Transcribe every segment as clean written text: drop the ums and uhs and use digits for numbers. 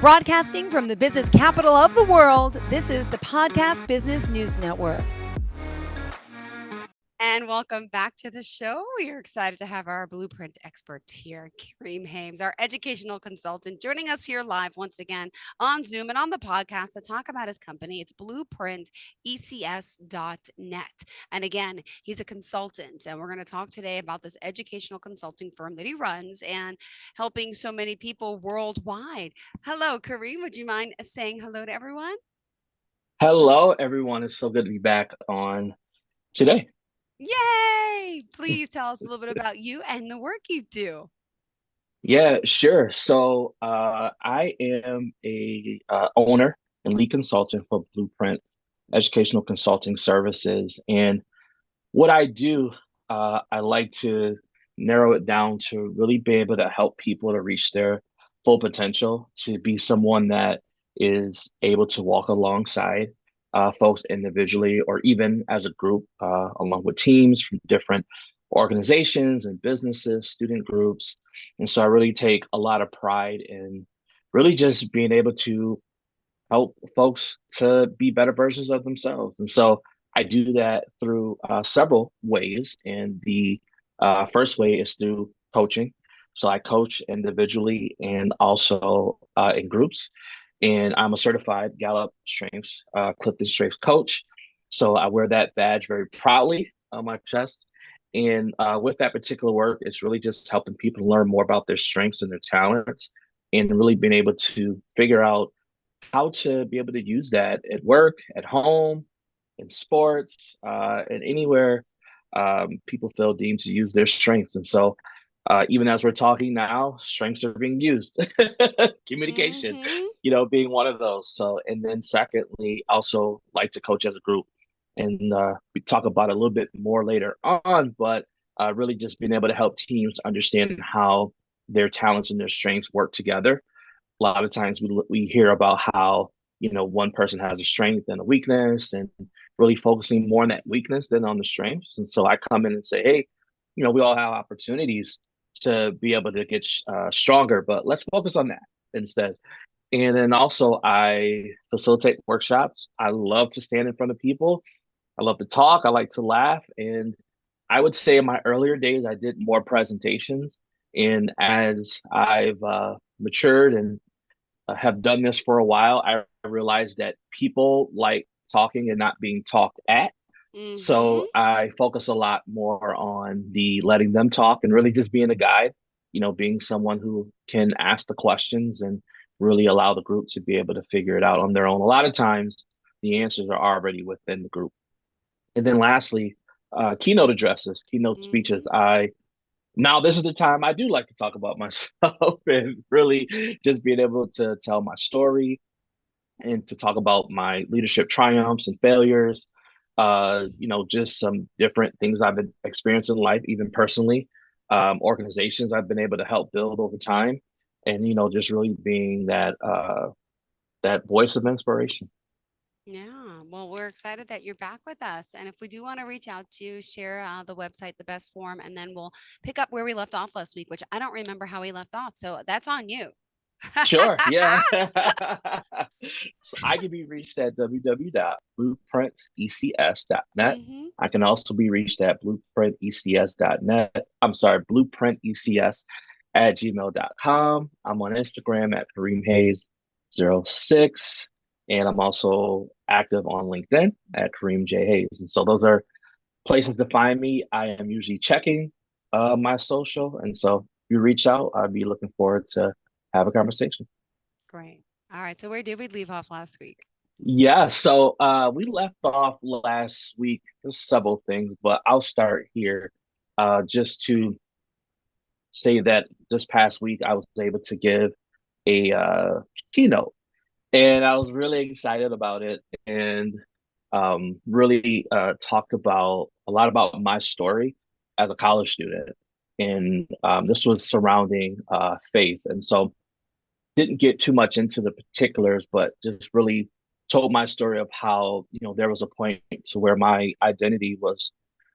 Broadcasting from the business capital of the world, this is the Podcast Business News Network. And welcome back to the show. We are excited to have our blueprint expert here, Kareem Hames, our educational consultant, joining us here live once again on Zoom and on the podcast to talk about his company. It's blueprintecs.net. And again, he's a consultant, and we're going to talk today about this educational consulting firm that he runs and helping so many people worldwide. Hello, Kareem. Would you mind saying hello to everyone? Hello, everyone. It's so good to be back on today. Yay! Please tell us a little bit about you and the work you do. Yeah, sure. I am a owner and lead consultant for Blueprint Educational Consulting Services, and what I do, I like to narrow it down to really be able to help people to reach their full potential, to be someone that is able to walk alongside folks individually or even as a group, along with teams from different organizations and businesses, student groups. And so I really take a lot of pride in really just being able to help folks to be better versions of themselves. And so I do that through several ways. And the first way is through coaching. So I coach individually and also in groups. And I'm a certified Gallup Strengths, Clifton Strengths coach. So I wear that badge very proudly on my chest. And with that particular work, it's really just helping people learn more about their strengths and their talents and really being able to figure out how to be able to use that at work, at home, in sports, and anywhere people feel deemed to use their strengths. And so, even as we're talking now, strengths are being used. Communication, Mm-hmm. being one of those. So, and then secondly, also like to coach as a group, and we talk about it a little bit more later on. But really, just being able to help teams understand how their talents and their strengths work together. A lot of times we hear about how one person has a strength and a weakness, and really focusing more on that weakness than on the strengths. And so I come in and say, hey, we all have opportunities to be able to get stronger, but let's focus on that instead. And then also I facilitate workshops. I love to stand in front of people. I love to talk. I like to laugh. And I would say in my earlier days, I did more presentations. And as I've matured and have done this for a while, I realized that people like talking and not being talked at. Mm-hmm. So I focus a lot more on the letting them talk and really just being a guide, being someone who can ask the questions and really allow the group to be able to figure it out on their own. A lot of times the answers are already within the group. And then lastly, keynote addresses, keynote Mm-hmm. speeches. I Now this is the time I do like to talk about myself and really just being able to tell my story and to talk about my leadership triumphs and failures. Just some different things I've been experiencing in life, even personally, organizations I've been able to help build over time, and just really being that voice of inspiration. Yeah, well, we're excited that you're back with us. And if we do want to reach out to you, share the website, the best form, and then we'll pick up where we left off last week, which I don't remember how we left off. So that's on you. Sure, yeah. So I can be reached at www.blueprintecs.net. Mm-hmm. I can also be reached at blueprintecs.net. I'm sorry, blueprintecs@gmail.com. I'm on Instagram at Kareem Hayes 06. And I'm also active on LinkedIn at Kareem J. Hayes. And so those are places to find me. I am usually checking my social. And so if you reach out, I'd be looking forward to have a conversation. Great. All right. So where did we leave off last week? Yeah, so we left off last week. There's several things, but I'll start here just to say that this past week I was able to give a keynote, and I was really excited about it, and really talked about a lot about my story as a college student, and this was surrounding faith, and so didn't get too much into the particulars, but just really told my story of how, there was a point to where my identity was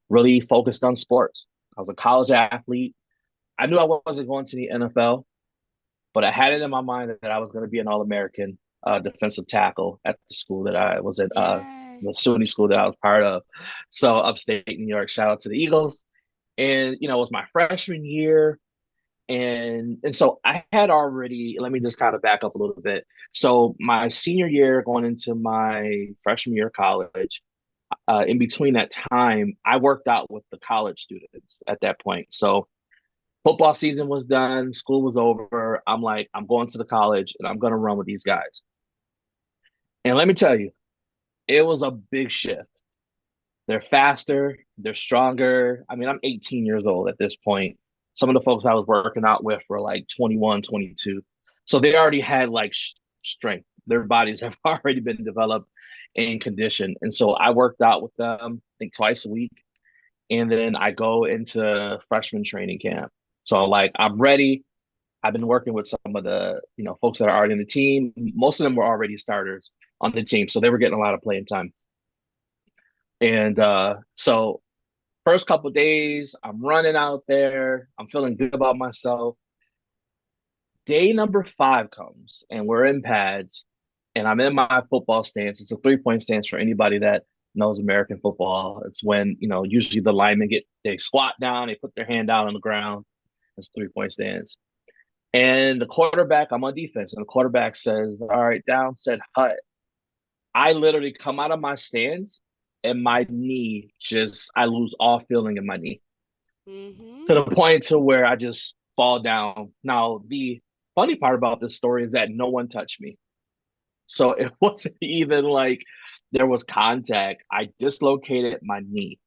really focused on sports. I was a college athlete. I knew I wasn't going to the NFL, but I had it in my mind that I was going to be an All-American defensive tackle at the school that I was at, Yay. the SUNY school that I was part of. So upstate New York, shout out to the Eagles. And it was my freshman year, and so I had already. Let me just kind of back up a little bit. So my senior year, going into my freshman year of college, in between that time, I worked out with the college students at that point. So football season was done, school was over. I'm like, I'm going to the college and I'm going to run with these guys. And let me tell you, it was a big shift. They're faster, they're stronger. I mean, I'm 18 years old at this point. Some of the folks I was working out with were like 21, 22. So they already had like strength. Their bodies have already been developed and conditioned. And so I worked out with them, I think twice a week. And then I go into freshman training camp. So like I'm ready. I've been working with some of the, folks that are already in the team. Most of them were already starters on the team. So they were getting a lot of playing time. And so first couple of days, I'm running out there. I'm feeling good about myself. Day number 5 comes, and we're in pads, and I'm in my football stance. It's a 3-point stance for anybody that knows American football. It's when, usually the linemen they squat down, they put their hand down on the ground. It's 3-point stance. And the quarterback, I'm on defense, and the quarterback says, "All right, down," said hut. I literally come out of my stance, and my knee I lose all feeling in my knee Mm-hmm. to the point to where I just fall down. Now, the funny part about this story is that no one touched me. So it wasn't even like there was contact. I dislocated my knee.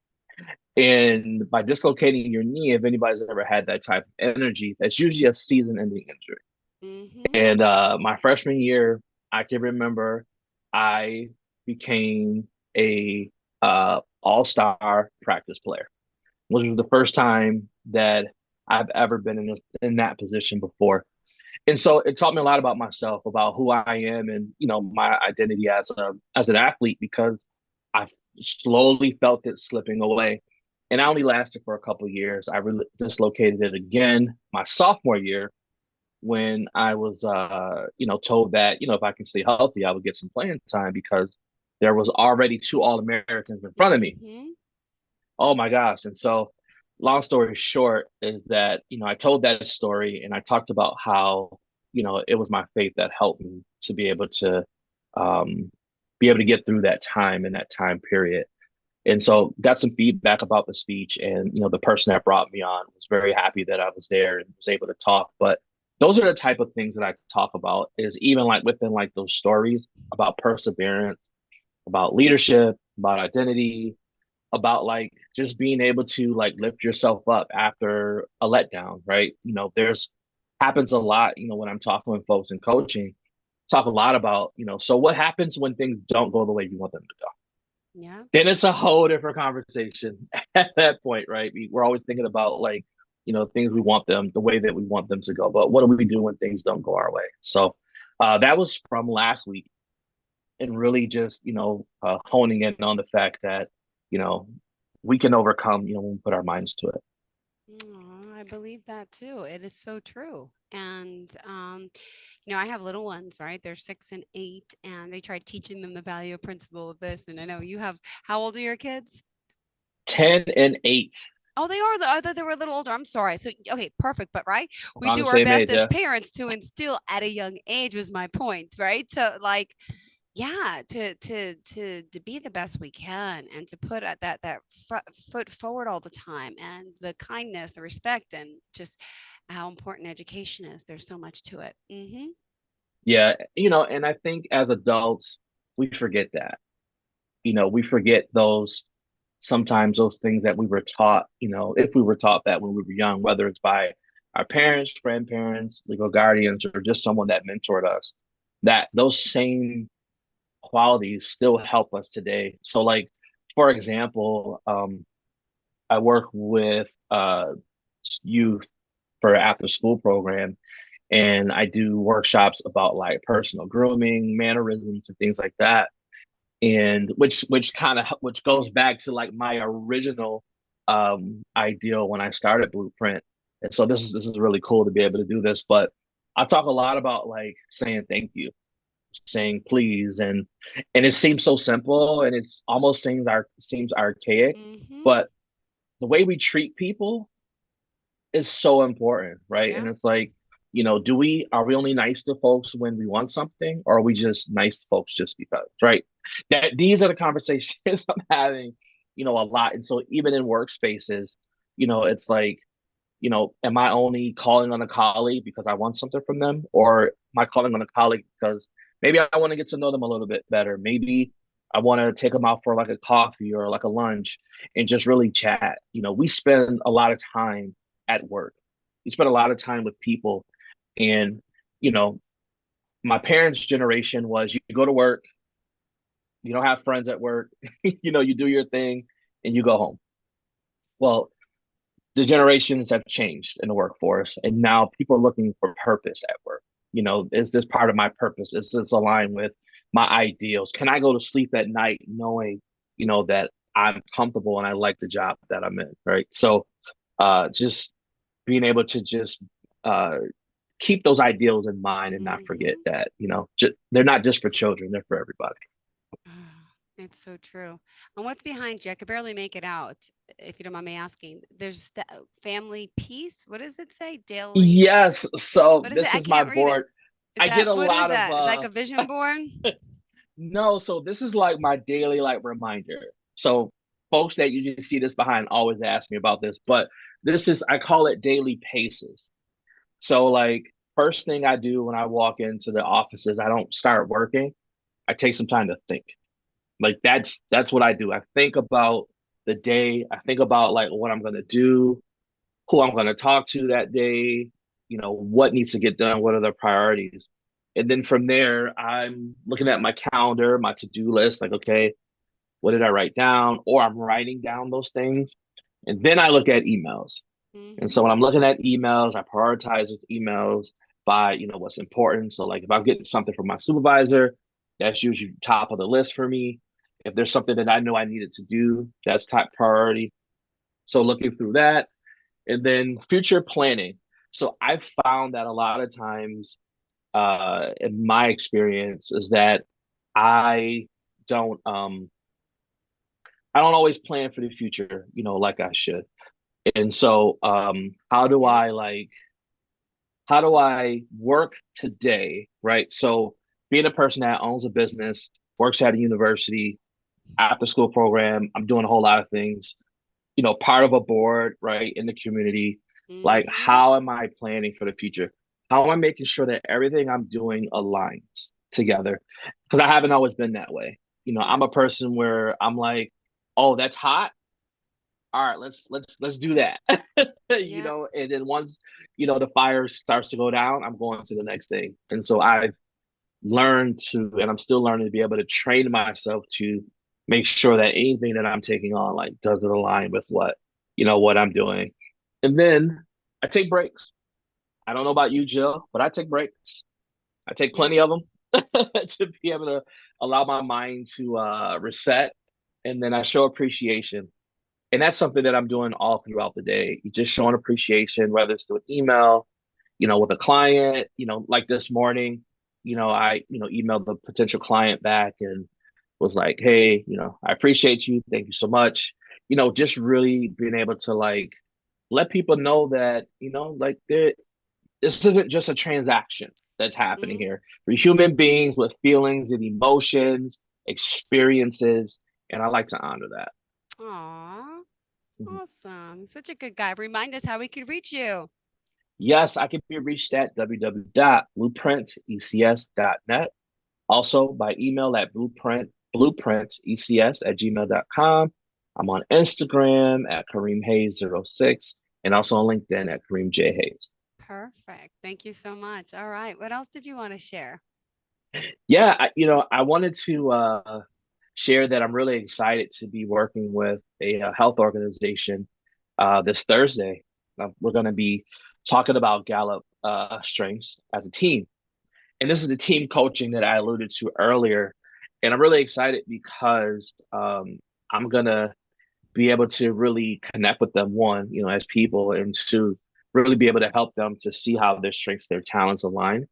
And by dislocating your knee, if anybody's ever had that type of energy, that's usually a season ending injury. Mm-hmm. And my freshman year, I can remember I became a all-star practice player, which was the first time that I've ever been in that position before. And so it taught me a lot about myself, about who I am, and my identity as an athlete, because I slowly felt it slipping away. And I only lasted for a couple of years. I really dislocated it again my sophomore year, when I was told that if I can stay healthy, I would get some playing time, because there was already 2 All-Americans in front of me. Mm-hmm. Oh my gosh. And so, long story short is that, I told that story, and I talked about how, it was my faith that helped me to um, be able to get through that time and that time period. And so got some feedback about the speech, and, the person that brought me on was very happy that I was there and was able to talk. But those are the type of things that I talk about, is even like within like those stories about perseverance, about leadership, about identity, about like just being able to like lift yourself up after a letdown, right? There's happens a lot, when I'm talking with folks in coaching, talk a lot about, so what happens when things don't go the way you want them to go? Yeah. Then it's a whole different conversation at that point, right? We're always thinking about like, things we want them, the way that we want them to go. But what do we do when things don't go our way? So that was from last week, and really just honing in on the fact that you know we can overcome when we put our minds to it. Aw, I believe that too. It is so true. And, I have little ones, right? They're 6 and 8, and they try teaching them the value principle of this. And I know you have, how old are your kids? 10 and 8. Oh, they are. I thought they were a little older. I'm sorry. So, okay, perfect. But right, we On the do our same best age. as Yeah. parents to instill at a young age. Was my point, right? To like, yeah, to be the best we can, and to put at that foot forward all the time, and the kindness, the respect, and just how important education is. There's so much to it. Mm-hmm. Yeah, and I think as adults we forget that. We forget those, sometimes those things that we were taught, if we were taught that when we were young, whether it's by our parents, grandparents, legal guardians, or just someone that mentored us, that those same qualities still help us today. So like, for example, I work with youth for after school program, and I do workshops about like personal grooming, mannerisms, and things like that. And which goes back to like my original ideal when I started Blueprint. And so this is really cool to be able to do this. But I talk a lot about like saying thank you, saying please, and it seems so simple and it's almost seems archaic, Mm-hmm. but the way we treat people is so important, right? And Yeah. it's like, do we are we only nice to folks when we want something, or are we just nice to folks just because, right? That these are the conversations I'm having, a lot. And so even in workspaces, it's like, am I only calling on a colleague because I want something from them, or am I calling on a colleague because maybe I want to get to know them a little bit better? Maybe I want to take them out for like a coffee or like a lunch and just really chat. We spend a lot of time at work. We spend a lot of time with people, and you know, my parents' generation was you go to work, you don't have friends at work, you do your thing, and you go home. Well, the generations have changed in the workforce, and now people are looking for purpose at work. Is this part of my purpose? Is this aligned with my ideals? Can I go to sleep at night knowing, that I'm comfortable and I like the job that I'm in, right? So, just being able to just uh, keep those ideals in mind and not forget Mm-hmm. that, they're not just for children; they're for everybody. It's so true. And what's behind you? I could barely make it out, if you don't mind me asking. There's family peace. What does it say? Daily. Yes. So What is it? this I is my can't read it. board. Is I get that a what is lot of that? Is that like a vision board? No, so this is like my daily like reminder. So folks that usually see this behind always ask me about this, but this is I call it daily paces. So like first thing I do when I walk into the office is I don't start working. I take some time to think. Like that's what I do. I think about the day. I think about like what I'm gonna do, who I'm gonna talk to that day, what needs to get done, what are the priorities. And then from there, I'm looking at my calendar, my to-do list, like, okay, what did I write down? Or I'm writing down those things. And then I look at emails. And so Mm-hmm. when I'm looking at emails, I prioritize those emails by, what's important. So like if I'm getting something from my supervisor, that's usually top of the list for me. If there's something that I know I needed to do, that's top priority. So looking through that, and then future planning. So I've found that a lot of times, in my experience, is that I don't um I don't always plan for the future, like I should. And so Yeah. how do I work today, right? So being a person that owns a business, works at a university, after school program, I'm doing a whole lot of things, part of a board, right, in the community. Like, Mm-hmm. how am I planning for the future? How am I making sure that everything I'm doing aligns together? Because I haven't always been that way. Yeah. I'm a person where I'm like, oh, that's hot. All right, let's do that. Yeah. And then once, the fire starts to go down, I'm going to the next thing. And so I've learned to, and I'm still learning to be able to train myself to make sure that anything that I'm taking on like doesn't align with what I'm doing. And then I take breaks. I don't know about you, Jill, but I take breaks. I take Yeah. plenty of them to be able to allow my mind to reset, and then I show appreciation. And that's something that I'm doing all throughout the day. You just showing appreciation, whether it's through an email, with a client, like this morning, I, emailed the potential client back and was like, hey, I appreciate you. Thank you so much. Just really being able to like let people know that, like this isn't just a transaction that's happening Mm-hmm. here. We're human beings with feelings and emotions, experiences, and I like to honor that. Aw. Mhm. Awesome. Such a good guy. Remind us how we could reach you. Yes, I can be reached at www.blueprintecs.net. Also by email at blueprintecs@gmail.com. I'm on Instagram at Kareem Hayes 06 and also on LinkedIn at Kareem J. Hayes. Perfect. Thank you so much. All right. What else did you want to share? Yeah, I wanted to share that I'm really excited to be working with a, health organization this Thursday. We're going to be talking about Gallup strengths as a team. And this is the team coaching that I alluded to earlier. And I'm really excited because I'm going to be able to really connect with them, one, as people, and two, really be able to help them to see how their strengths, their talents align.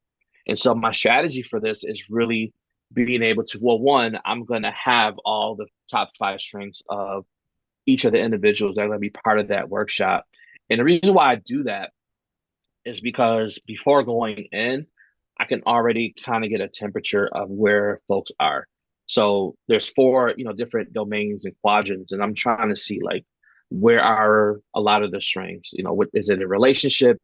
And so my strategy for this is really being able to, well, one, I'm going to have all the top five strengths of each of the individuals that are going to be part of that workshop. And the reason why I do that is because before going in, I can already kind of get a temperature of where folks are. So there's four, different domains and quadrants, and I'm trying to see like where are a lot of the strengths. What is it in relationship?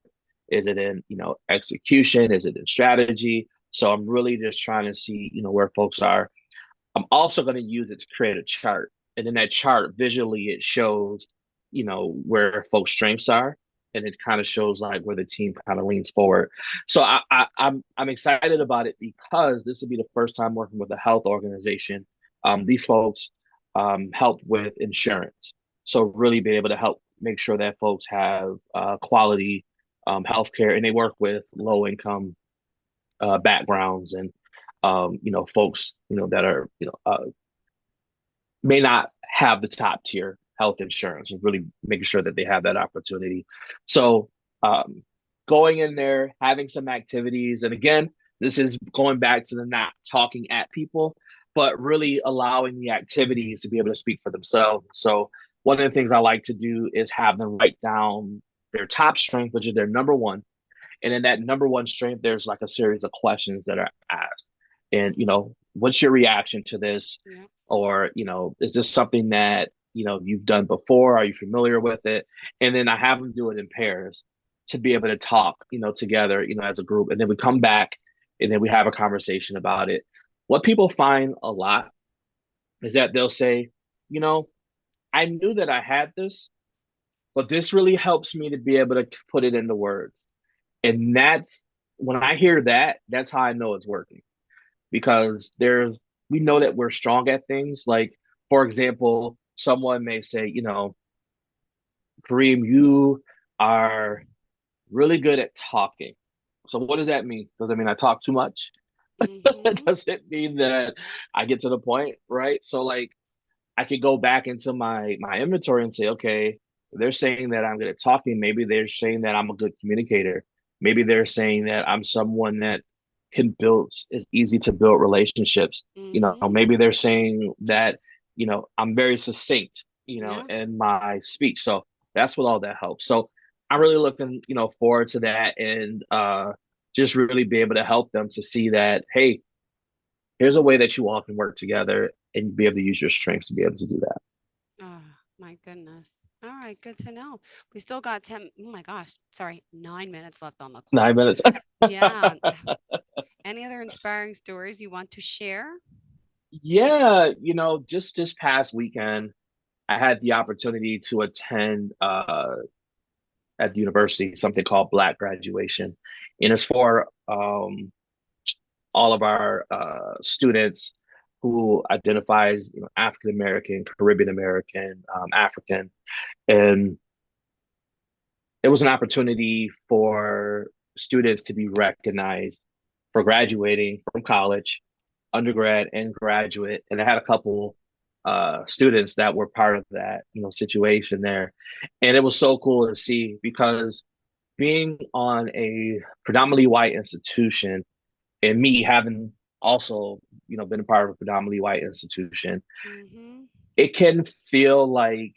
Is it in, execution? Is it in strategy? So I'm really just trying to see, where folks are. I'm also going to use it to create a chart. And in that chart, visually, it shows, where folks' strengths are. And it kind of shows like where the team kind of leans forward. So I'm excited about it because this will be the first time working with a health organization. These folks help with insurance. So really be able to help make sure that folks have quality healthcare, and they work with low income backgrounds and folks that are may not have the top tier health insurance, and really making sure that they have that opportunity. So going in there, having some activities, and again, this is going back to the not talking at people, but really allowing the activities to be able to speak for themselves. So one of the things I like to do is have them write down their top strength, which is their number one, and in that number one strength, there's like a series of questions that are asked. And, Mm-hmm. what's your reaction to this? Yeah. Or, is this something that, you've done before? Are you familiar with it? And then I have them do it in pairs to be able to talk, together, as a group. And then we come back and then we have a conversation about it. What people find a lot is that they'll say, you know, I knew that I had this, but this really helps me to be able to put it into words. And that's when I hear that, that's how I know it's working, because we know that we're strong at things. Like, for example, someone may say, Kareem, you are really good at talking. So what does that mean? Does that mean I talk too much? Mm-hmm. Does it mean that I get to the point, right? So like I could go back into my inventory and say, okay, they're saying that I'm good at talking. Maybe they're saying that I'm a good communicator. Maybe they're saying that I'm someone that can build is easy to build relationships. Mm-hmm. Maybe they're saying that, I'm very succinct, Yeah. in my speech. So that's what all that helps. So I'm really looking, forward to that, and just really be able to help them to see that, hey, here's a way that you all can work together and be able to use your strengths to be able to do that. Oh, my goodness. All right, good to know. We still got 10, oh my gosh, sorry, 9 minutes left on the clock. 9 minutes. Yeah. Any other inspiring stories you want to share? Yeah, just this past weekend, I had the opportunity to attend at the university something called Black Graduation, and it's for all of our students who identify as African American, Caribbean American, African, and it was an opportunity for students to be recognized for graduating from college, undergrad and graduate. And I had a couple students that were part of that, situation there. And it was so cool to see, because being on a predominantly white institution, and me having also, been a part of a predominantly white institution, Mm-hmm. it can feel like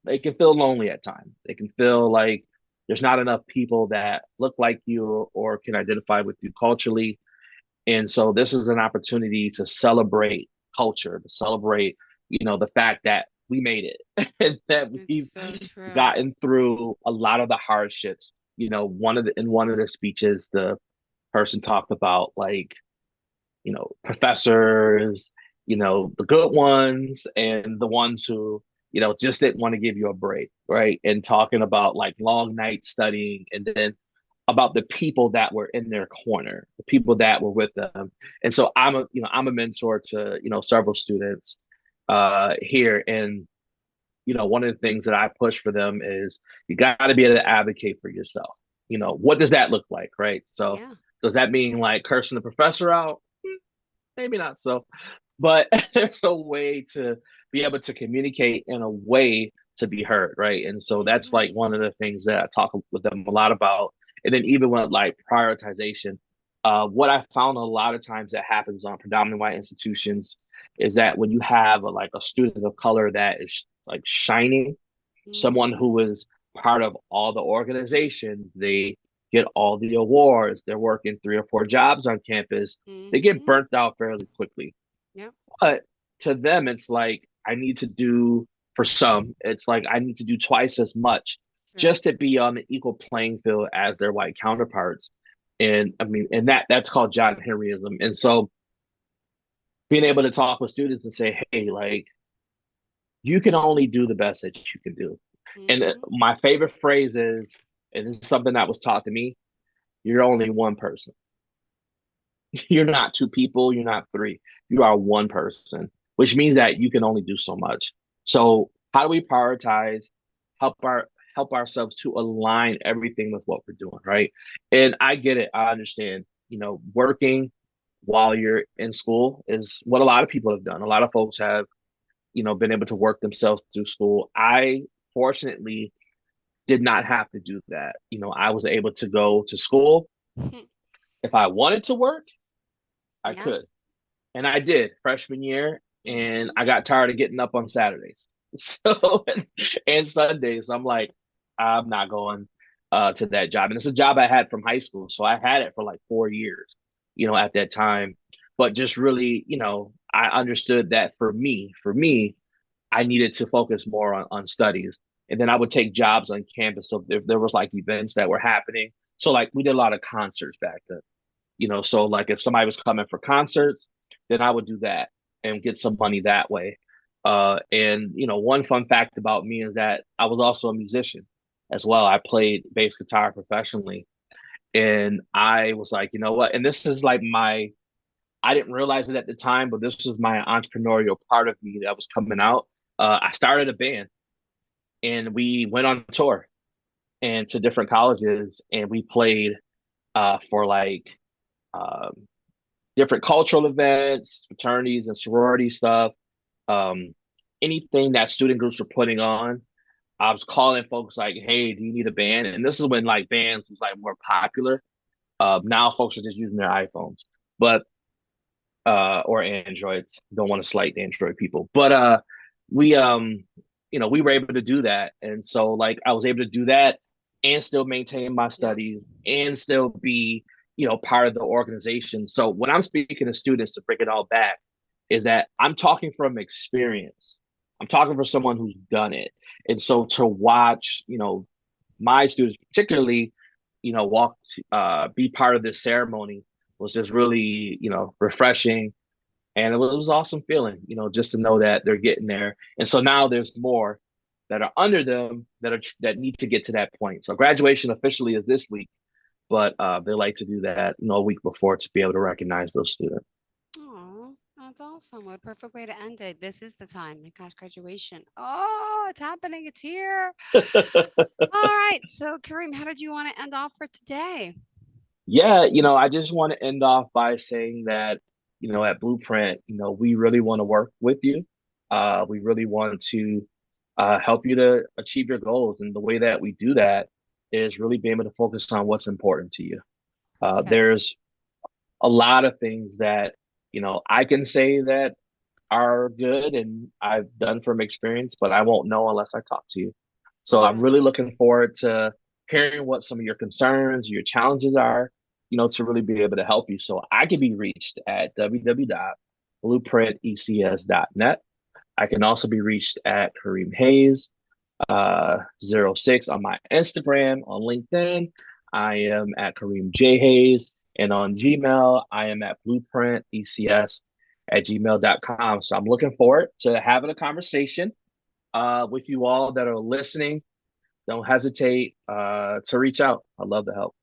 it can feel lonely at times. It can feel Mm-hmm. like there's not enough people that look like you or can identify with you culturally. And so this is an opportunity to celebrate culture, to celebrate, the fact that we made it and that It's we've so true. gotten through a lot of the hardships. In one of the speeches, the person talked about like, professors, the good ones and the ones who, just didn't want to give you a break, right? And talking about like long nights studying, and then about the people that were in their corner, the people that were with them. And so I'm a mentor to, several students here. And, one of the things that I push for them is you got to be able to advocate for yourself. What does that look like, right? So Yeah. does that mean like cursing the professor out? Maybe not so, but there's a way to be able to communicate in a way to be heard, right? And so that's Mhm. like one of the things that I talk with them a lot about. And then even with like prioritization, what I found a lot of times that happens on predominantly white institutions is that when you have like a student of color that is like shining, someone Mhm. who is part of all the organizations, they get all the awards, they're working 3 or 4 jobs on campus, they get Mhm. burnt out fairly quickly. Yep. But to them, it's like I need to do, for some, it's like I need to do twice as much True. just to be on the equal playing field as their white counterparts. And I mean, and that's called John Henryism. And so being able to talk with students and say, hey, like you can only do the best that you can do. And Mhm. my favorite phrase is, and it's something that was taught to me, you're only one person. You're not two people, you're not three. You are one person, which means that you can only do so much. So how do we prioritize, help our help ourselves to align everything with what we're doing, right? And I get it, I understand. Working while you're in school is what a lot of people have done. A lot of folks have, been able to work themselves through school. I fortunately did not have to do that. I was able to go to school. If I wanted to work, I Yeah. could. And I did freshman year, and Mhm. I got tired of getting up on Saturdays. So and Sundays, I'm like, I'm not going to that job. And it's a job I had from high school. So I had it for like 4 years, at that time. But just really, I understood that for me, I needed to focus more on studies. And then I would take jobs on campus. So if there was like events that were happening. So like we did a lot of concerts back then. So like if somebody was coming for concerts, then I would do that and get some money that way. And one fun fact about me is that I was also a musician as well. I played bass guitar professionally, and I was like, you know what? And this is like I didn't realize it at the time, but this was my entrepreneurial part of me that was coming out. I started a band, and we went on tour and to different colleges, and we played for like um, different cultural events, fraternities and sorority stuff, um, anything that student groups were putting on. I was calling folks like, "Hey, do you need a band?" And this is when like bands was like more popular. Now folks are just using their iPhones, but or Androids. Don't want to slight Android people, but we we were able to do that, and so like I was able to do that and still maintain my Yep. studies and still be part of the organization. So when I'm speaking to students to bring it all back, is that I'm talking from experience. I'm talking for someone who's done it, and so to watch my students particularly walk be part of this ceremony was just really refreshing, and it was awesome feeling, just to know that they're getting there. And so now there's more that are under them that need to get to that point. So graduation officially is this week, but they like to do that, a week before to be able to recognize those students. Oh, that's awesome. What a perfect way to end it. This is the time. My gosh, graduation. Oh, it's happening. It's here. All right. So, Kareem, how did you want to end off for today? Yeah, I just want to end off by saying that, at Blueprint, we really want to work with you. We really want to help you to achieve your goals. And the way that we do that is really being able to focus on what's important to you. Perfect. There's a lot of things that, I can say that are good and I've done from experience, but I won't know unless I talk to you. So I'm Yeah. really looking forward to hearing what some of your concerns, your challenges are, to really be able to help you. So I can be reached at www.blueprintecs.net. I can also be reached at Kareem Hayes, 06 on my Instagram, on LinkedIn. I am at Kareem J. Hayes. And on Gmail, I am at blueprintecs at gmail.com. So I'm looking forward to having a conversation with you all that are listening. Don't hesitate to reach out. I'd love to help.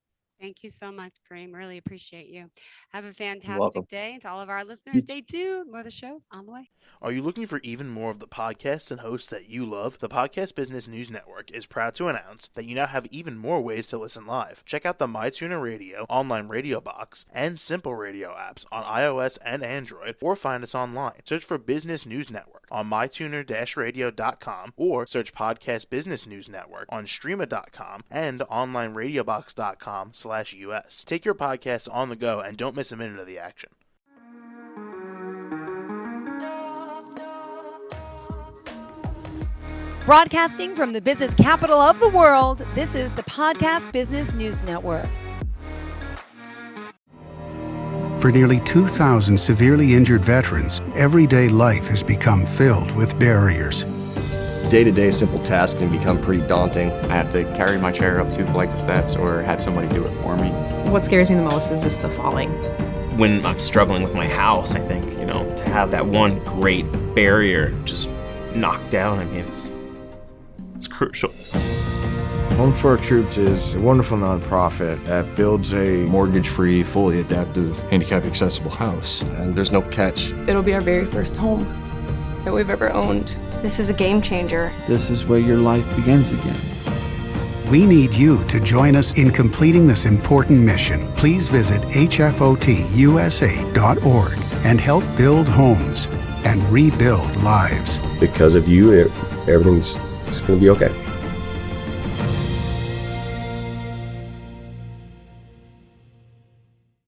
Thank you so much, Kareem. Really appreciate you. Have a You're welcome. fantastic day. To all of our listeners, You stay tuned. More of the show's on the way. Are you looking for even more of the podcasts and hosts that you love? The Podcast Business News Network is proud to announce that you now have even more ways to listen live. Check out the MyTuner Radio, online radio box, and Simple Radio apps on iOS and Android, or find us online. Search for Business News Network on mytuner-radio.com or search Podcast Business News Network on streama.com and onlineradiobox.com/US. Take your podcast on the go and don't miss a minute of the action. Broadcasting from the business capital of the world, this is the Podcast Business News Network. For nearly 2,000 severely injured veterans, everyday life has become filled with barriers. Day-to-day simple tasks can become pretty daunting. I have to carry my chair up 2 flights of steps or have somebody do it for me. What scares me the most is just the falling. When I'm struggling with my house, I think, to have that one great barrier just knocked down, it's crucial. Home for Our Troops is a wonderful nonprofit that builds a mortgage-free, fully adaptive, handicap-accessible house. And there's no catch. It'll be our very first home that we've ever owned. This is a game changer. This is where your life begins again. We need you to join us in completing this important mission. Please visit hfotusa.org and help build homes and rebuild lives. Because of you, everything's going to be okay.